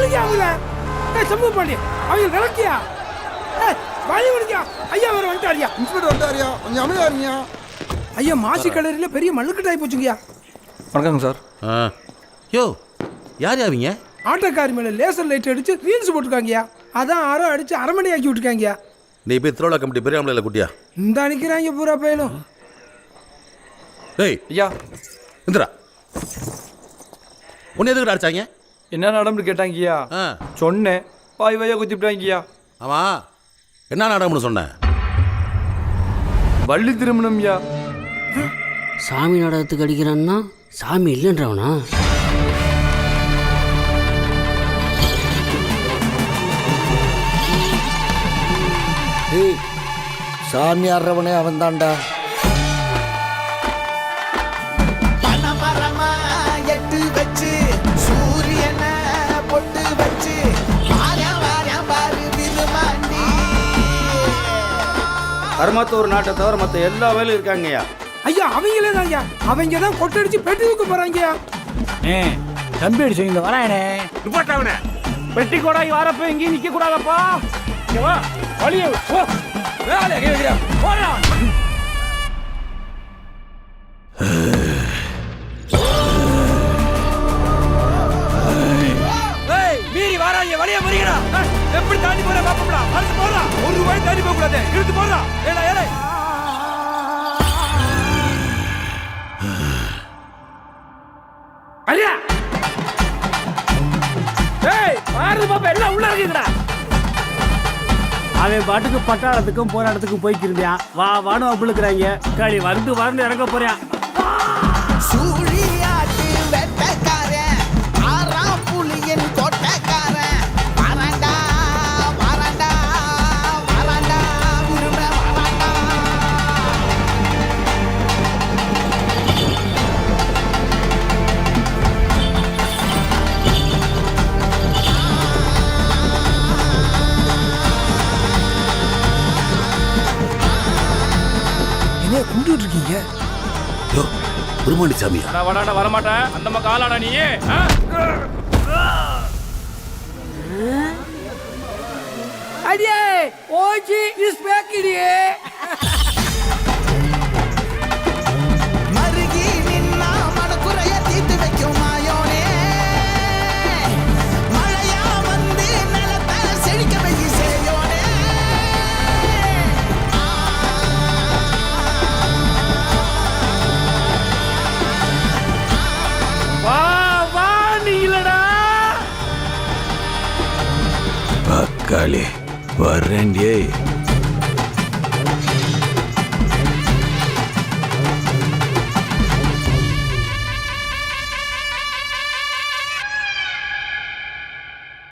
விடுங்க அவங்கள. சமூக பாண்டி அவங்க விளக்கியா வழி விடுங்க. ஐயா அவர் வந்துட்டாரியா. இன்ஸ்பெக்டர் வந்துட்டாரியா, கொஞ்சம் அமைதியா இருங்க. ஐயா மாசி கலரில் பெரிய மண்ணுக்கட்டாய் போச்சுங்கய்யா. வணக்கங்க சார். யோ யார் யாவீங்க? ஆட்டோக்காரி மேலே லேசர் லைட் அடிச்சு ரீல்ஸ் போட்டிருக்காங்கய்யா. அதான் ஆரோ அடிச்சு அரமணி ஆக்கி விட்டுருக்காங்கய்யா. நீ போய் திருவிழா கமிட்டி பெரியாமலையில் குட்டியா இந்த அனுக்கிறாங்க பூரா பயிலும். டேய் ஐயா இந்திரா, உன்னை எதுக்கு அடிச்சாங்க? என்ன நடமுன்னு கேட்டாங்கய்யா. சொன்னேன், வாய் வாயா குத்திவிட்டாங்கய்யா. ஆமாம், என்ன நாடகம்னு சொன்னேன்? வள்ளி திருமணம்யா. சாமி நாடகத்துக்கு அடிக்கிறான்னா சாமி இல்லைன்றவனா? சாமி ஆடுறவனே அவன் தான்டா. கருமாத்தூர் நாட்டை தவிர மற்ற எல்லா வேலையும் இருக்காங்கய்யா. ஐயா அவங்களே தான் ஐயா. அவங்க தான் கொட்டடிச்சு பெட்டி தூக்க போறாங்கய்யா. தம்பி அடிச்சு வரானே நிப்பாட்டவனே, பெட்டி கொடாய் வரப்ப எங்கேயும் நிக்க கூடாதப்பா. வழியே வேலை கேட்கிறேன். மீறி வாராங்க, வழிய முறிக்கிறா. எப்படி தாண்டி போற பாப்பா? அடுத்து போறா. ஒரு ரூபாய் தாண்டி போக கூடாது. இழுத்து போறா. ஏடா ஏடா. ஐயா ஏய் பாரு பாப்பா, எல்லாம் உள்ள இருக்கீங்கடா. அவன் பாட்டுக்கு பட்டாளத்துக்கும் போராட்டத்துக்கும் போய்க்கிருந்தான். வா வானு அப்புளுக்குறாங்க. களி வந்து வரணும் இறங்க போறான். கும்பிட்டு இருக்கீங்க. குருமாண்டி சாமியா? வடாடா வரமாட்டேன். அந்த பக்கம் ஆளாடா நீ. அடியே ஓஜி இஸ் பேக்கிடியே. மருகி நின்னா மனக்குறைய தீர்த்து வைக்கும் மாயோனே. மழையா வந்து நிலத்தை செழிக்க வைக்க செய்யோனே. வா வா நீலடா. பக்காளி வர்றேன்.